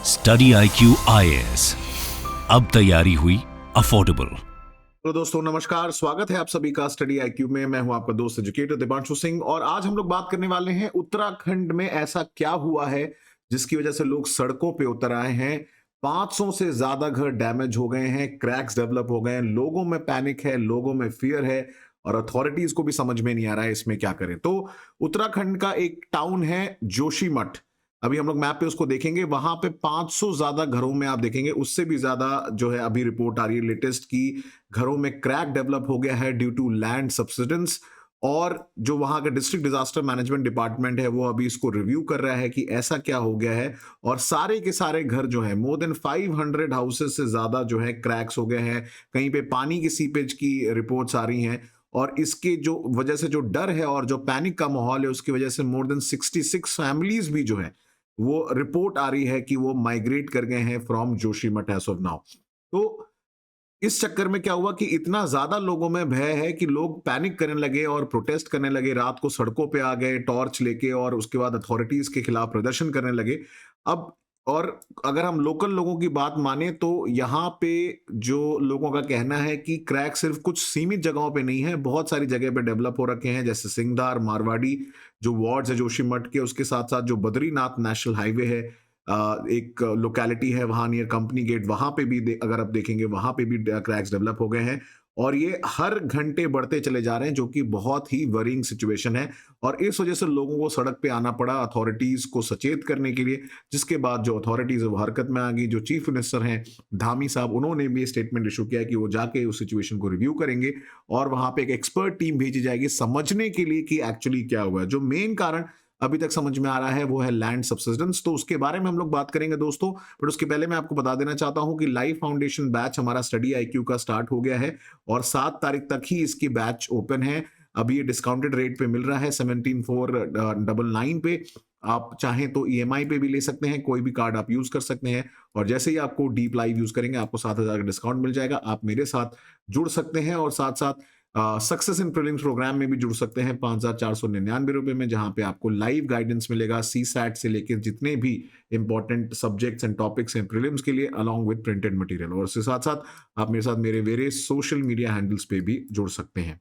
Study IQ IAS, अब तैयारी हुई अफोर्डेबल। तो दोस्तों नमस्कार, स्वागत है आप सभी का स्टडी IQ में। मैं हूं आपका दोस्त एजुकेटर दीपांशु सिंह और आज हम लोग बात करने वाले हैं उत्तराखंड में ऐसा क्या हुआ है जिसकी वजह से लोग सड़कों पे उतर आए हैं। 500 से ज्यादा घर डैमेज हो गए हैं, क्रैक्स डेवलप हो गए हैं, लोगों में पैनिक है, लोगों में फियर है और अथॉरिटीज को भी समझ में नहीं आ रहा है इसमें क्या करें। तो उत्तराखंड का एक टाउन है जोशीमठ। अभी हम लोग मैप पे उसको देखेंगे, वहां पे 500 ज्यादा घरों में आप देखेंगे, उससे भी ज्यादा जो है अभी रिपोर्ट आ रही है लेटेस्ट की घरों में क्रैक डेवलप हो गया है ड्यू टू लैंड सब्सिडेंस। और जो वहां का डिस्ट्रिक्ट डिजास्टर मैनेजमेंट डिपार्टमेंट है वो अभी इसको रिव्यू कर रहा है कि ऐसा क्या हो गया है। और सारे के सारे घर जो है, मोर देन 500 हाउसेस से ज्यादा जो है क्रैक्स हो गए हैं। कहीं पे पानी की सीपेज की रिपोर्ट्स आ रही हैं और इसके जो वजह से जो डर है और जो पैनिक का माहौल है उसकी वजह से मोर देन 66 फैमिलीज भी जो है वो रिपोर्ट आ रही है कि वो माइग्रेट कर गए हैं from Joshimath as of now. तो इस चक्कर में क्या हुआ कि इतना ज्यादा लोगों में भय है कि लोग पैनिक करने लगे और प्रोटेस्ट करने लगे, रात को सड़कों पे आ गए टॉर्च लेके और उसके बाद अथॉरिटीज के खिलाफ प्रदर्शन करने लगे। अब और अगर हम लोकल लोगों की बात माने तो यहाँ पे जो लोगों का कहना है कि क्रैक सिर्फ कुछ सीमित जगहों पे नहीं है, बहुत सारी जगह पे डेवलप हो रखे हैं, जैसे सिंगदार, मारवाड़ी जो वार्ड्स है जोशीमठ के, उसके साथ साथ जो बद्रीनाथ नेशनल हाईवे है, एक लोकेलिटी है वहां नियर कंपनी गेट, वहां पे भी अगर आप देखेंगे वहां पे भी क्रैक्स डेवलप हो गए हैं और ये हर घंटे बढ़ते चले जा रहे हैं, जो कि बहुत ही वरिंग सिचुएशन है। और इस वजह से लोगों को सड़क पे आना पड़ा अथॉरिटीज को सचेत करने के लिए, जिसके बाद जो अथॉरिटीज है वो हरकत में आ गई। जो चीफ मिनिस्टर हैं धामी साहब, उन्होंने भी स्टेटमेंट इशू किया कि वो जाके उस सिचुएशन को रिव्यू करेंगे और वहां पे एक एक्सपर्ट टीम भेजी जाएगी समझने के लिए कि एक्चुअली क्या हुआ है। जो मेन कारण अभी तक समझ में आ रहा है वो है लैंड सब्सिडेंस, तो उसके बारे में हम लोग बात करेंगे दोस्तों। बट उसके पहले मैं आपको बता देना चाहता हूं कि लाइफ फाउंडेशन बैच हमारा स्टडी IQ का स्टार्ट हो गया है और 7 तारीख तक ही इसकी बैच ओपन है। अभी ये डिस्काउंटेड रेट पे मिल रहा है 17,499 पे। आप चाहें तो EMI पे भी ले सकते हैं, कोई भी कार्ड आप यूज कर सकते हैं और जैसे ही आपको डीप लाइव यूज करेंगे आपको 7,000 का डिस्काउंट मिल जाएगा। आप मेरे साथ जुड़ सकते हैं और साथ साथ सक्सेस इन प्रीलिम्स प्रोग्राम में भी जुड़ सकते हैं 5,499 में, जहां पे आपको लाइव गाइडेंस मिलेगा CSAT से लेकर जितने भी इंपॉर्टेंट सब्जेक्ट्स एंड टॉपिक्स हैं प्रीलिम्स के लिए, अलॉन्ग विद प्रिंटेड मटेरियल। और इसके साथ साथ आप मेरे साथ मेरे वेरियस सोशल मीडिया हैंडल्स पे भी जुड़ सकते हैं।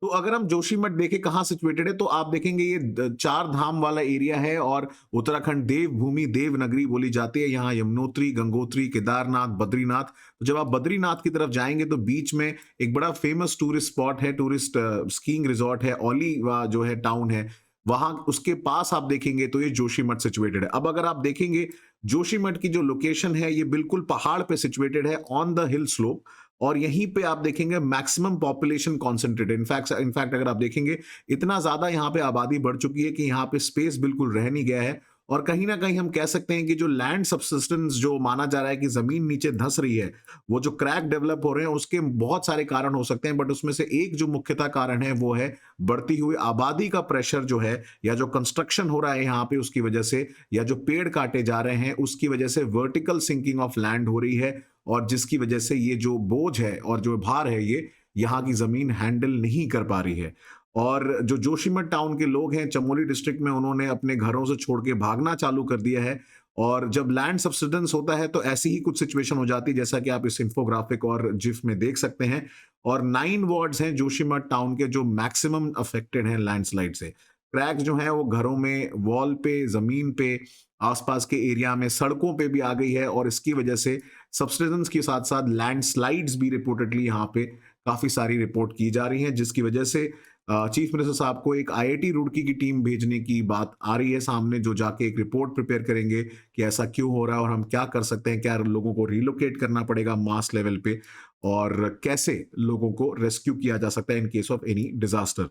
तो अगर हम जोशीमठ देखें कहाँ सिचुएटेड है, तो आप देखेंगे ये 4 धाम वाला एरिया है और उत्तराखंड देवभूमि देवनगरी बोली जाती है। यहाँ यमुनोत्री, गंगोत्री, केदारनाथ, बद्रीनाथ। तो जब आप बद्रीनाथ की तरफ जाएंगे तो बीच में एक बड़ा फेमस टूरिस्ट स्पॉट है, टूरिस्ट स्कीइंग रिजॉर्ट है, ओली जो है टाउन है वहां, उसके पास आप देखेंगे तो ये जोशीमठ सिचुएटेड है। अब अगर आप देखेंगे जोशीमठ की जो लोकेशन है ये बिल्कुल पहाड़ पे सिचुएटेड है, ऑन द हिल स्लोप। और यहीं पे आप देखेंगे मैक्सिमम पॉपुलेशन कॉन्सेंट्रेटेड। इनफैक्ट अगर आप देखेंगे इतना ज्यादा यहाँ पे आबादी बढ़ चुकी है कि यहाँ पे स्पेस बिल्कुल रह नहीं गया है। और कहीं ना कहीं हम कह सकते हैं कि जो लैंड सबसिस्टेंस जो माना जा रहा है कि जमीन नीचे धंस रही है, वो जो क्रैक डेवलप हो रहे हैं उसके बहुत सारे कारण हो सकते हैं, बट उसमें से एक जो मुख्यतः कारण है वो है बढ़ती हुई आबादी का प्रेशर जो है, या जो कंस्ट्रक्शन हो रहा है यहाँ पे उसकी वजह से, या जो पेड़ काटे जा रहे हैं उसकी वजह से वर्टिकल सिंकिंग ऑफ लैंड हो रही है। और जिसकी वजह से ये जो बोझ है और जो भार है ये यहाँ की जमीन हैंडल नहीं कर पा रही है। और जो जोशीमठ टाउन के लोग हैं चमोली डिस्ट्रिक्ट में, उन्होंने अपने घरों से छोड़ के भागना चालू कर दिया है। और जब लैंड सब्सिडेंस होता है तो ऐसी ही कुछ सिचुएशन हो जाती है जैसा कि आप इस इंफोग्राफिक और जिफ में देख सकते हैं। और 9 वार्ड्स हैं जोशीमठ टाउन के जो मैक्सिमम अफेक्टेड हैं लैंडस्लाइड से। क्रैक जो है वो घरों में, वॉल पे, जमीन पे, आसपास के एरिया में, सड़कों पे भी आ गई है और इसकी वजह से सब्सिडेंस के साथ साथ लैंडस्लाइड्स भी रिपोर्टेडली यहाँ पे काफी सारी रिपोर्ट की जा रही हैं, जिसकी वजह से चीफ मिनिस्टर साहब को एक IIT रुड़की की टीम भेजने की बात आ रही है सामने, जो जाके एक रिपोर्ट प्रिपेयर करेंगे कि ऐसा क्यों हो रहा है और हम क्या कर सकते हैं, क्या लोगों को रिलोकेट करना पड़ेगा मास लेवल पे और कैसे लोगों को रेस्क्यू किया जा सकता है in case of any disaster.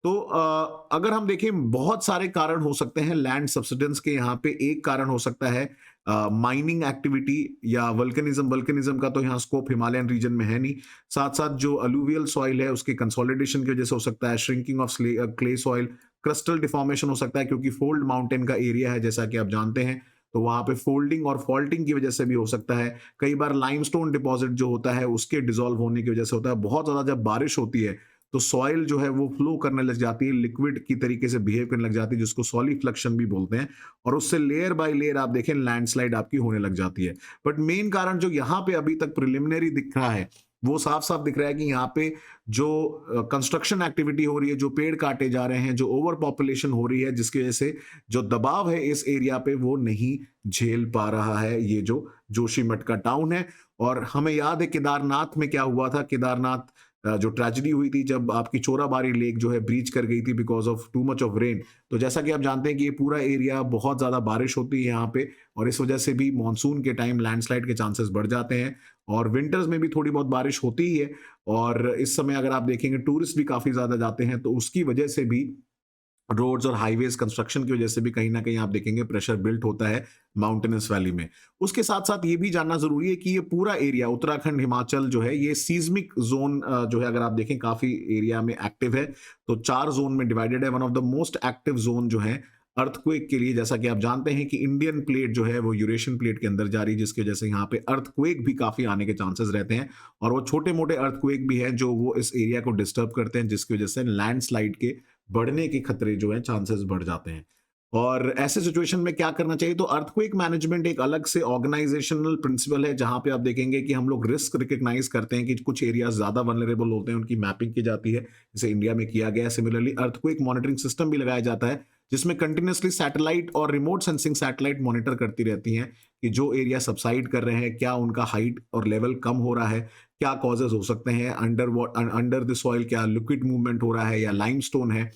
तो अगर हम देखें बहुत सारे कारण हो सकते हैं लैंड सब्सिडेंस के। यहाँ पे एक कारण हो सकता है माइनिंग एक्टिविटी या वल्केनिज्म। वल्केनिज्म का तो यहाँ स्कोप हिमालयन रीजन में है नहीं। साथ साथ जो अलूवियल सॉइल है उसके कंसोलिडेशन की वजह से हो सकता है, shrinking of clay soil, crystal deformation हो सकता है क्योंकि फोल्ड माउंटेन का एरिया है जैसा कि आप जानते हैं, तो वहां पे फोल्डिंग और फॉल्टिंग की वजह से भी हो सकता है। कई बार लाइमस्टोन डिपॉजिट जो होता है उसके डिसॉल्व होने की वजह से होता है। बहुत ज्यादा जब बारिश होती है तो सॉइल जो है वो फ्लो करने लग जाती है, लिक्विड की तरीके से बिहेव करने लग जाती है, जिसको सॉलिफ्लक्शन भी बोलते हैं, और उससे लेयर बाय लेयर आप देखें लैंडस्लाइड आपकी होने लग जाती है। बट मेन कारण जो यहाँ पे अभी तक प्रिलिमिनरी दिख रहा है, वो साफ साफ दिख रहा है कि यहाँ पे जो कंस्ट्रक्शन एक्टिविटी हो रही है, जो पेड़ काटे जा रहे हैं, जो ओवर पॉपुलेशन हो रही है, जिसकी वजह से जो दबाव है इस एरिया पे वो नहीं झेल पा रहा है ये जो जोशीमठ का टाउन है। और हमें याद है केदारनाथ में क्या हुआ था। केदारनाथ जो ट्रेजेडी हुई थी जब आपकी चोराबारी लेक जो है ब्रीच कर गई थी because of too much of rain. तो जैसा कि आप जानते हैं कि ये पूरा एरिया बहुत ज़्यादा बारिश होती है यहाँ पे, और इस वजह से भी मानसून के टाइम लैंडस्लाइड के चांसेस बढ़ जाते हैं, और विंटर्स में भी थोड़ी बहुत बारिश होती ही है। और इस समय अगर आप देखेंगे टूरिस्ट भी काफ़ी ज़्यादा जाते हैं, तो उसकी वजह से भी रोड्स और हाईवेज कंस्ट्रक्शन की वजह से भी कहीं ना कहीं आप देखेंगे प्रेशर बिल्ट होता है माउंटेनस वैली में। उसके साथ साथ ये भी जानना जरूरी है कि ये पूरा एरिया उत्तराखंड हिमाचल जो है ये सीज्मिक जोन जो है अगर आप देखें काफी एरिया में एक्टिव है। तो 4 जोन में डिवाइडेड है। One of the most active zone जो है अर्थक्वेक के लिए, जैसा कि आप जानते हैं कि इंडियन प्लेट जो है वो यूरेशियन प्लेट के अंदर जा रही है, जिसकी वजह से यहाँ पे अर्थक्वेक भी काफी आने के चांसेस रहते हैं, और वो छोटे मोटे अर्थक्वेक भी हैं जो वो इस एरिया को डिस्टर्ब करते हैं, जिसकी वजह से लैंडस्लाइड के बढ़ने के खतरे जो है चांसेस बढ़ जाते हैं। और ऐसे सिचुएशन में क्या करना चाहिए, तो अर्थक्वेक मैनेजमेंट एक अलग से ऑर्गेनाइजेशनल प्रिंसिपल है, जहां पे आप देखेंगे कि हम लोग रिस्क रिकग्नाइज करते हैं कि कुछ एरियाज ज्यादा वनरेबल होते हैं, उनकी मैपिंग की जाती है, जैसे इंडिया में किया गया। सिमिलरली अर्थक्वेक मॉनिटरिंग सिस्टम भी लगाया जाता है, जिसमें कंटिन्यूसली सैटेलाइट और रिमोट सेंसिंग सैटेलाइट मॉनिटर करती रहती हैं कि जो एरिया सबसाइड कर रहे हैं, क्या उनका हाइट और लेवल कम हो रहा है, क्या कॉजेज हो सकते हैं, अंडर द सॉइल क्या लिक्विड मूवमेंट हो रहा है या लाइमस्टोन है।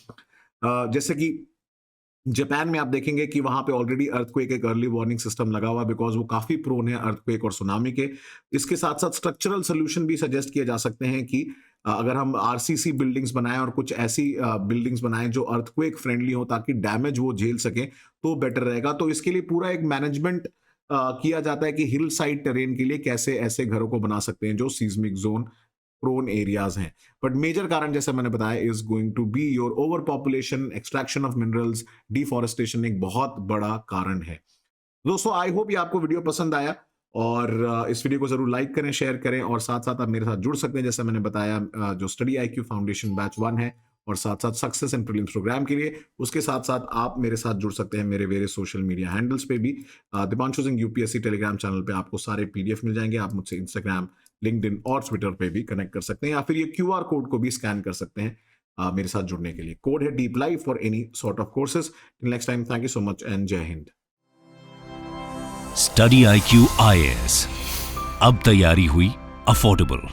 जैसे कि जापान में आप देखेंगे कि वहां पे ऑलरेडी अर्थक्वेक एक अर्ली वार्निंग सिस्टम लगा हुआ, बिकॉज वो काफी प्रोन है अर्थक्वेक और सुनामी के। इसके साथ साथ स्ट्रक्चरल सोल्यूशन भी सजेस्ट किए जा सकते हैं कि अगर हम आरसीसी बिल्डिंग्स बनाएं और कुछ ऐसी बिल्डिंग्स बनाएं जो अर्थक्वेक फ्रेंडली हो ताकि डैमेज वो झेल सके, तो बेटर रहेगा। तो इसके लिए पूरा एक मैनेजमेंट किया जाता है कि हिल साइड टेरेन के लिए कैसे ऐसे घरों को बना सकते हैं जो सीज्मिक जोन प्रोन एरियाज हैं। बट मेजर कारण जैसे मैंने बताया is going to be your over population, extraction of minerals, deforestation एक बहुत बड़ा कारण है। दोस्तों आई होप ये आपको वीडियो पसंद आया, और इस वीडियो को जरूर लाइक करें, शेयर करें, और साथ साथ आप मेरे साथ जुड़ सकते हैं जैसे मैंने बताया जो स्टडी IQ फाउंडेशन बैच 1 है, और साथ साथ सक्सेस एंड प्रीलिम्स प्रोग्राम के लिए। उसके साथ साथ आप मेरे साथ जुड़ सकते हैं मेरे वेरियस सोशल मीडिया हैंडल्स पे भी। Deepanshu Singh UPSC Telegram channel पे आपको सारे PDF मिल जाएंगे। आप मुझसे इंस्टाग्राम, लिंक्डइन और ट्विटर पे भी कनेक्ट कर सकते हैं, या फिर ये QR कोड को भी स्कैन कर सकते हैं मेरे साथ जुड़ने के लिए। कोड है deep life for any sort of courses. Next time, thank you so much and जय हिंद। स्टडी IQ IAS, अब तैयारी हुई अफोर्डेबल।